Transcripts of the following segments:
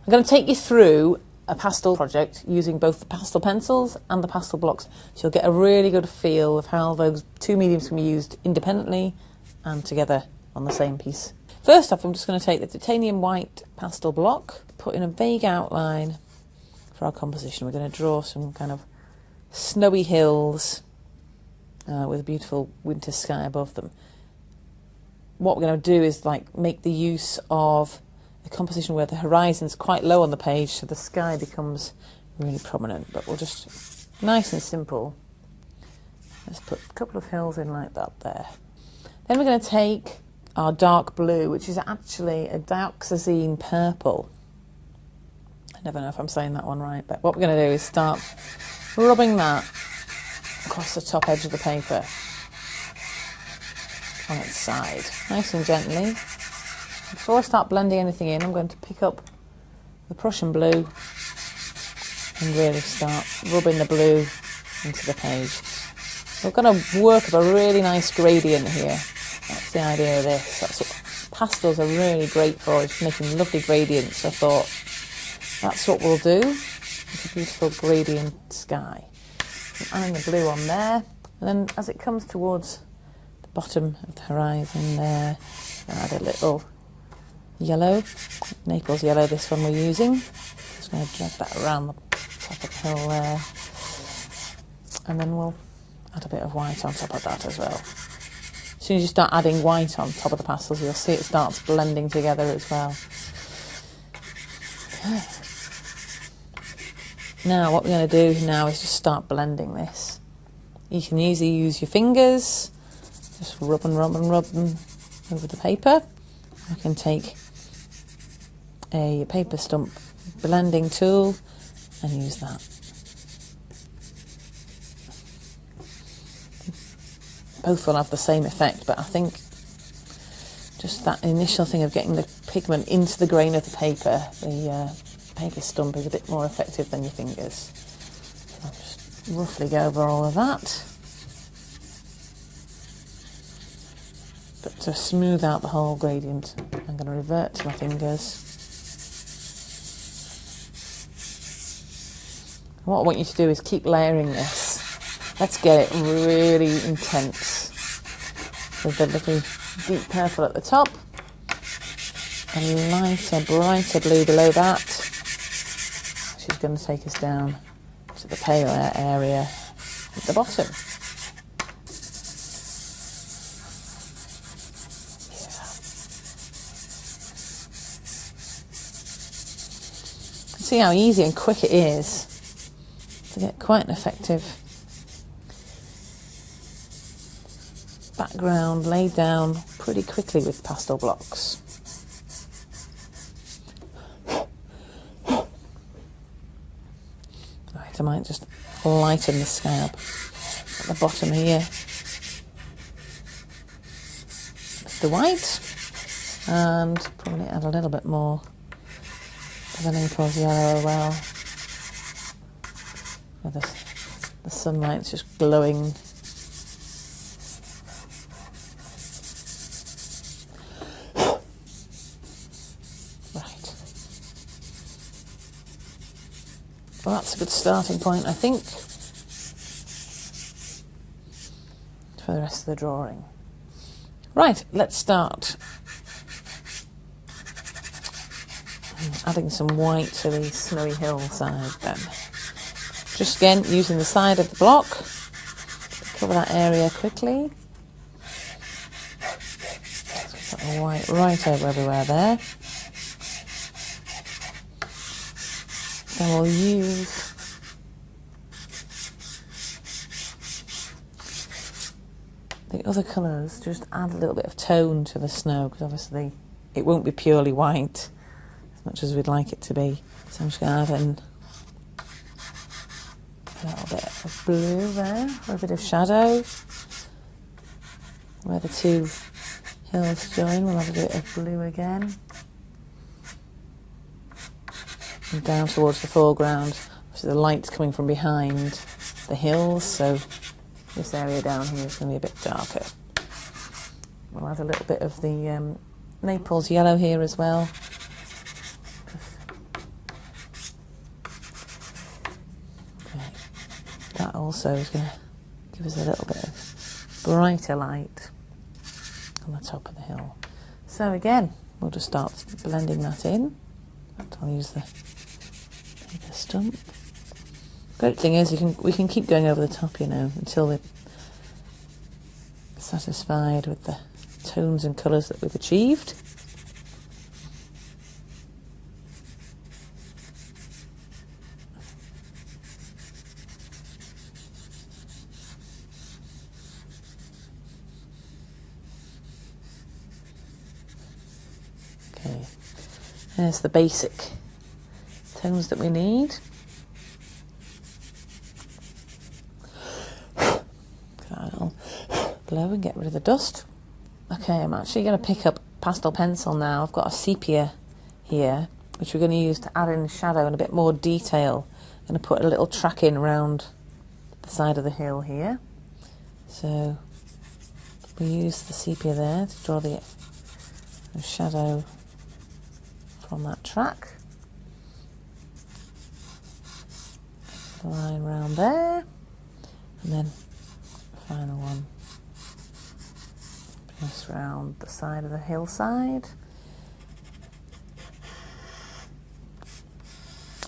I'm going to take you through a pastel project using both the pastel pencils and the pastel blocks, so you'll get a really good feel of how those two mediums can be used independently and together on the same piece. First off, I'm just going to take the titanium white pastel block, put in a vague outline for our composition. We're going to draw some kind of snowy hills with a beautiful winter sky above them. What we're going to do is make the use of a composition where the horizon's quite low on the page, so the sky becomes really prominent. But we'll just, nice and simple, let's put a couple of hills in like that there. Then we're going to take our dark blue, which is actually a dioxazine purple. I never know if I'm saying that one right, but what we're going to do is start rubbing that across the top edge of the paper on its side, nice and gently. Before I start blending anything in, I'm going to pick up the Prussian blue and really start rubbing the blue into the page. We're going to work up a really nice gradient here. That's the idea of this. That's what pastels are really great for, is making lovely gradients. So I thought that's what we'll do. It's a beautiful gradient sky. I'm adding the blue on there, and then as it comes towards the bottom of the horizon there, I'll add a little yellow, Naples yellow, this one we're using. Just going to drag that around the top of the hill there, and then we'll add a bit of white on top of that as well. As soon as you start adding white on top of the pastels, you'll see it starts blending together as well. Okay. Now what we're going to do now is just start blending this. You can easily use your fingers, just rub and rub and rub them over the paper. I can take a paper stump blending tool and use that. Both will have the same effect, but I think just that initial thing of getting the pigment into the grain of the paper, the paper stump is a bit more effective than your fingers. So I'll just roughly go over all of that. But to smooth out the whole gradient, I'm going to revert to my fingers. What I want you to do is keep layering this. Let's get it really intense. With the little deep purple at the top, and lighter, brighter blue below that, which is going to take us down to the paler area at the bottom. See how easy and quick it is to get quite an effective background laid down pretty quickly with pastel blocks. Right, I might just lighten the sky up at the bottom here with the white, and probably add a little bit more of the Naples yellow as well, where the sunlight's just glowing. Well, that's a good starting point, I think, for the rest of the drawing. Right, let's start adding some white to the snowy hillside then. Just again, using the side of the block, cover that area quickly. Put the white right over everywhere there. Then we'll use the other colours, just add a little bit of tone to the snow, because obviously it won't be purely white as much as we'd like it to be. So I'm just going to add in a little bit of blue there for a bit of shadow. Where the two hills join, we'll have a bit of blue again. And down towards the foreground, so the light's coming from behind the hills, so this area down here is going to be a bit darker. We'll add a little bit of the Naples yellow here as well. also is going to give us a little bit of brighter light on the top of the hill. So again, we'll just start blending that in. I'll use the paper stump. Great thing is we can keep going over the top, you know, until we're satisfied with the tones and colours that we've achieved. Okay, there's the basic tones that we need. I'll blow and get rid of the dust. Okay, I'm actually going to pick up pastel pencil now. I've got a sepia here, which we're going to use to add in shadow and a bit more detail. I'm going to put a little track in around the side of the hill here. So we use the sepia there to draw the shadow from that track. A line round there, and then the final one just round the side of the hillside.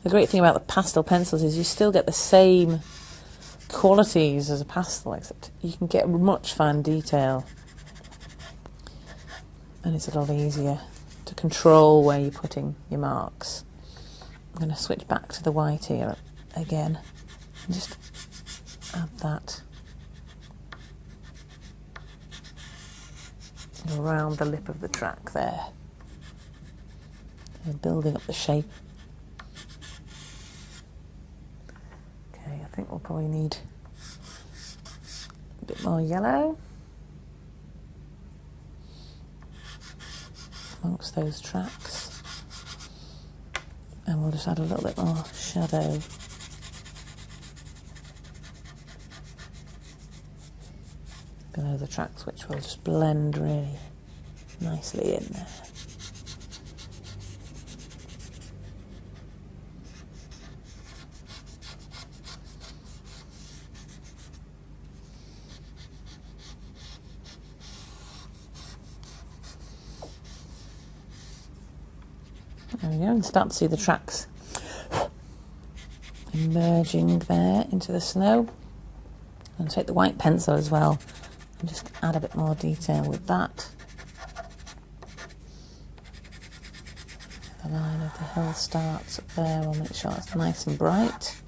The great thing about the pastel pencils is you still get the same qualities as a pastel, except you can get much fine detail, and it's a lot easier to control where you're putting your marks. I'm going to switch back to the white here again and just add that around the lip of the track there, and building up the shape. Okay, I think we'll probably need a bit more yellow amongst those tracks, and we'll just add a little bit more shadow below the tracks, which will just blend really nicely in there. There we go, and start to see the tracks emerging there into the snow. And take the white pencil as well and just add a bit more detail with that. The line of the hill starts up there. We'll make sure it's nice and bright.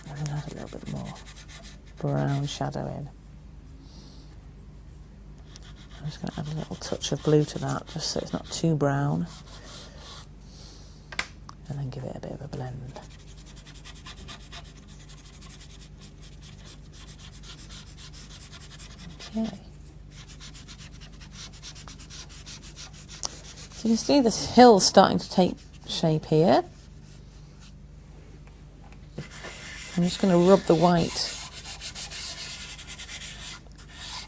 And then add a little bit more brown shadow in. I'm just going to add a little touch of blue to that, just so it's not too brown, and then give it a bit of a blend. Okay. So you can see this hill starting to take shape here. I'm just going to rub the white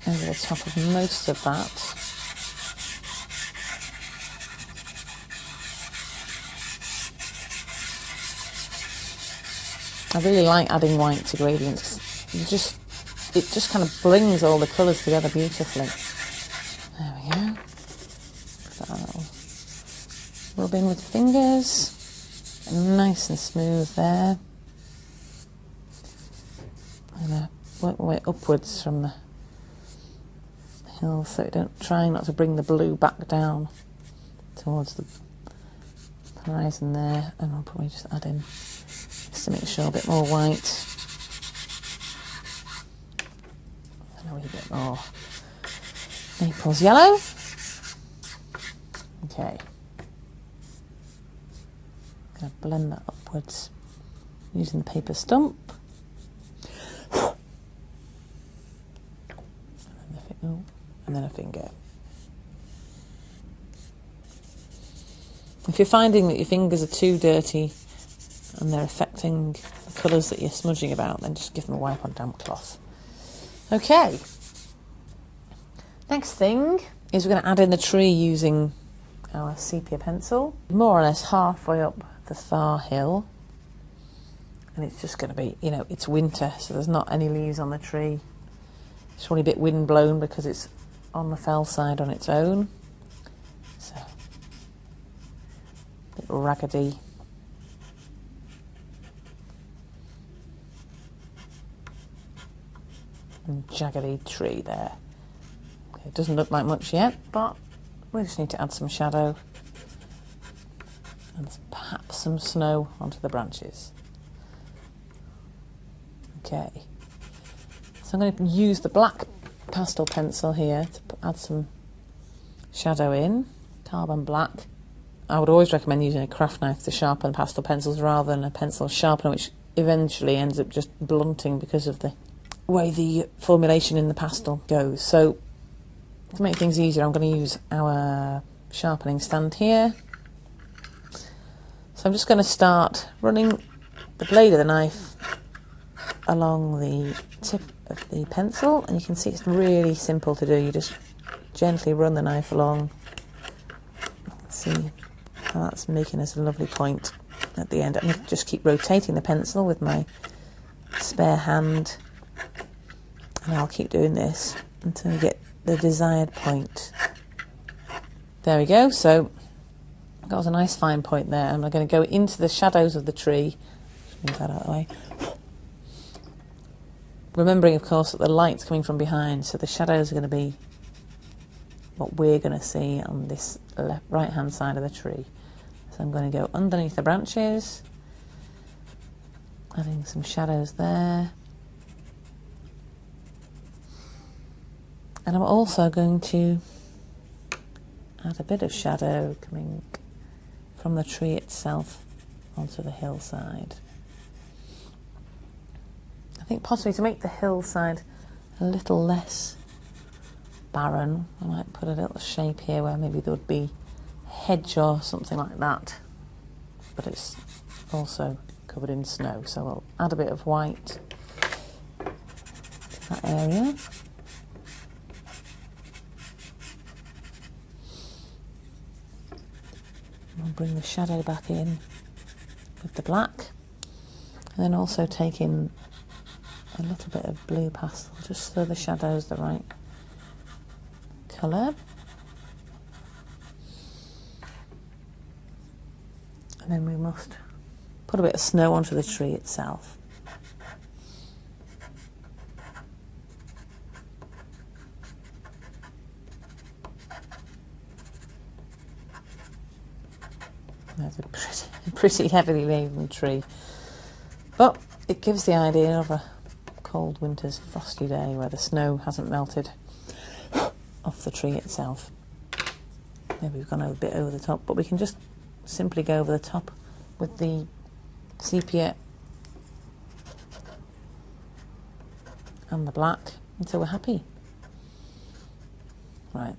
over the top of most of that. I really like adding white to gradients. It just kind of brings all the colours together beautifully. There we go. That'll rub in with fingers. Nice and smooth there. I'm going to work my way upwards from the hill, so trying not to bring the blue back down towards the horizon there, and I'll probably just add in, just to make sure, a bit more white and a wee bit more Naples yellow. Okay, I'm going to blend that upwards using the paper stump. And then a finger. If you're finding that your fingers are too dirty and they're affecting the colours that you're smudging about, then just give them a wipe on damp cloth. Okay, next thing is we're going to add in the tree using our sepia pencil, more or less halfway up the far hill. And it's just going to be, you know, it's winter, so there's not any leaves on the tree. It's probably a bit wind blown because it's on the fell side on its own. So, a bit raggedy. And jaggedy tree there. Okay, it doesn't look like much yet, but we just need to add some shadow and perhaps some snow onto the branches. Okay, so I'm going to use the black pastel pencil here to add some shadow in, carbon black. I would always recommend using a craft knife to sharpen pastel pencils rather than a pencil sharpener, which eventually ends up just blunting because of the way the formulation in the pastel goes. So to make things easier, I'm going to use our sharpening stand here. So I'm just going to start running the blade of the knife along the tip of the pencil, and you can see it's really simple to do. You just gently run the knife along. See how that's making us a lovely point at the end. I'm going to just keep rotating the pencil with my spare hand, and I'll keep doing this until we get the desired point. There we go. So that was a nice fine point there, and we're going to go into the shadows of the tree. Move that out of the way. Remembering, of course, that the light's coming from behind, so the shadows are going to be what we're going to see on this right-hand side of the tree. So I'm going to go underneath the branches, adding some shadows there. And I'm also going to add a bit of shadow coming from the tree itself onto the hillside. I think possibly to make the hillside a little less barren, I might put a little shape here where maybe there would be a hedge or something like that, but it's also covered in snow, so we'll add a bit of white to that area. We'll bring the shadow back in with the black, and then also take in a little bit of blue pastel just so the shadow's the right colour. And then we must put a bit of snow onto the tree itself. That's a pretty heavily laden tree, but it gives the idea of a cold winter's frosty day where the snow hasn't melted off the tree itself. Maybe we've gone a bit over the top, but we can just simply go over the top with the sepia and the black until we're happy. Right,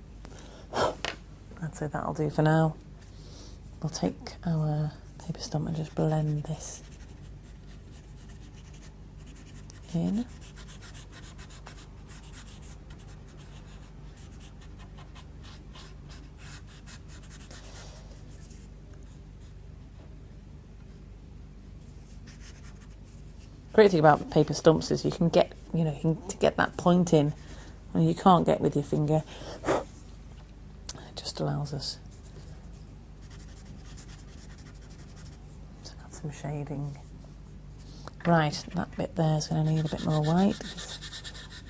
I'd say that'll do for now. We'll take our paper stump and just blend this in. Great thing about paper stumps is you can get, to get that point in when you can't get with your finger. It just allows us to add some shading. Right, that bit there is going to need a bit more white.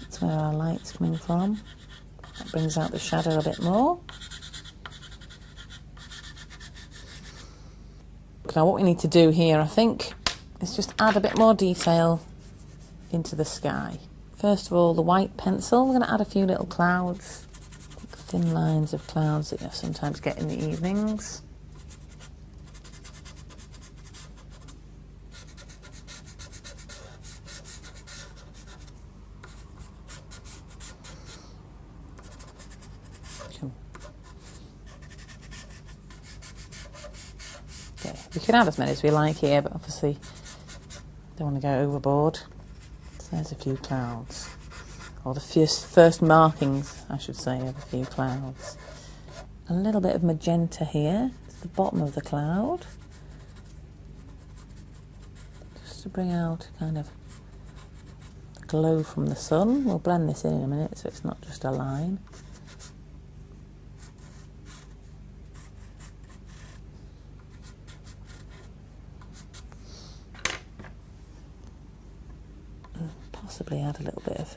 That's where our light's coming from. That brings out the shadow a bit more. Now what we need to do here, I think, is just add a bit more detail into the sky. First of all, the white pencil, we're going to add a few little clouds, thin lines of clouds that you sometimes get in the evenings. Okay, we can add as many as we like here, but obviously don't want to go overboard. So there's a few clouds. or the first markings, I should say, of a few clouds. A little bit of magenta here at the bottom of the cloud, just to bring out kind of the glow from the sun. We'll blend this in a minute so it's not just a line. Possibly add a little bit of,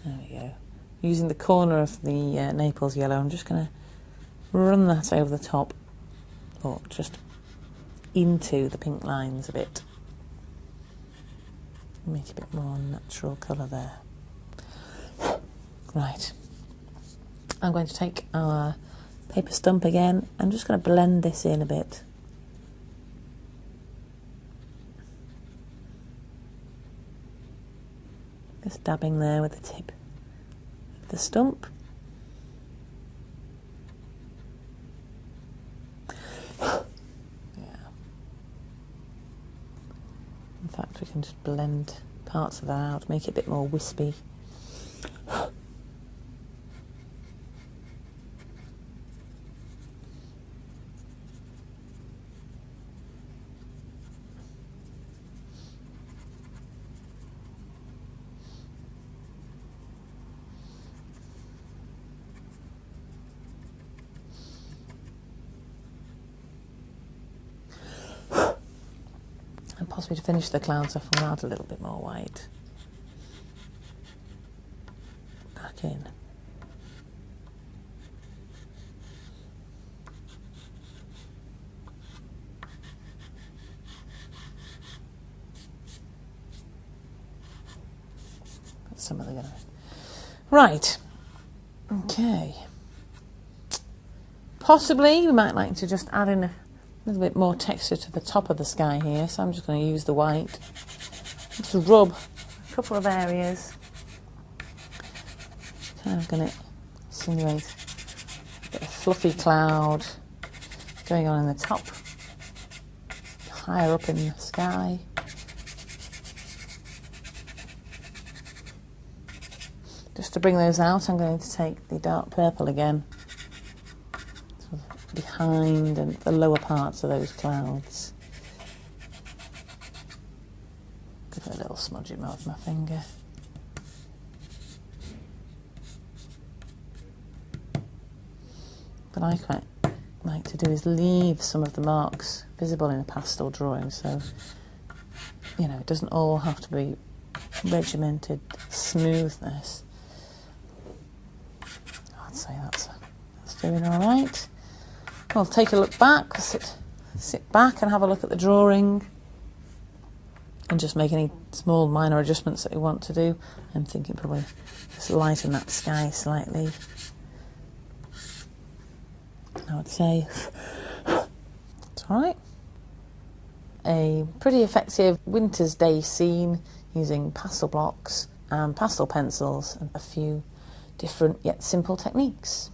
there we go. Using the corner of the Naples yellow, I'm just going to run that over the top, or just into the pink lines a bit. Make a bit more natural colour there. Right. I'm going to take our paper stump again. I'm just going to blend this in a bit. Just dabbing there with the tip of the stump. Yeah. In fact, we can just blend parts of that out, make it a bit more wispy. And possibly to finish the clouds off, we'll add a little bit more white back in. Put some of the yellow. Right. Okay. Possibly we might like to just add in a little bit more texture to the top of the sky here, so I'm just going to use the white. Just rub a couple of areas. Kind of going to simulate a bit of fluffy cloud going on in the top, higher up in the sky. Just to bring those out, I'm going to take the dark purple again, behind and the lower parts of those clouds. Give it a little smudging with my finger. What I quite like to do is leave some of the marks visible in a pastel drawing, so you know it doesn't all have to be regimented smoothness. I'd say that's doing all right. We'll take a look back, sit back and have a look at the drawing and just make any small minor adjustments that we want to do. I'm thinking probably just lighten that sky slightly. I would say it's all right. A pretty effective winter's day scene using pastel blocks and pastel pencils and a few different yet simple techniques.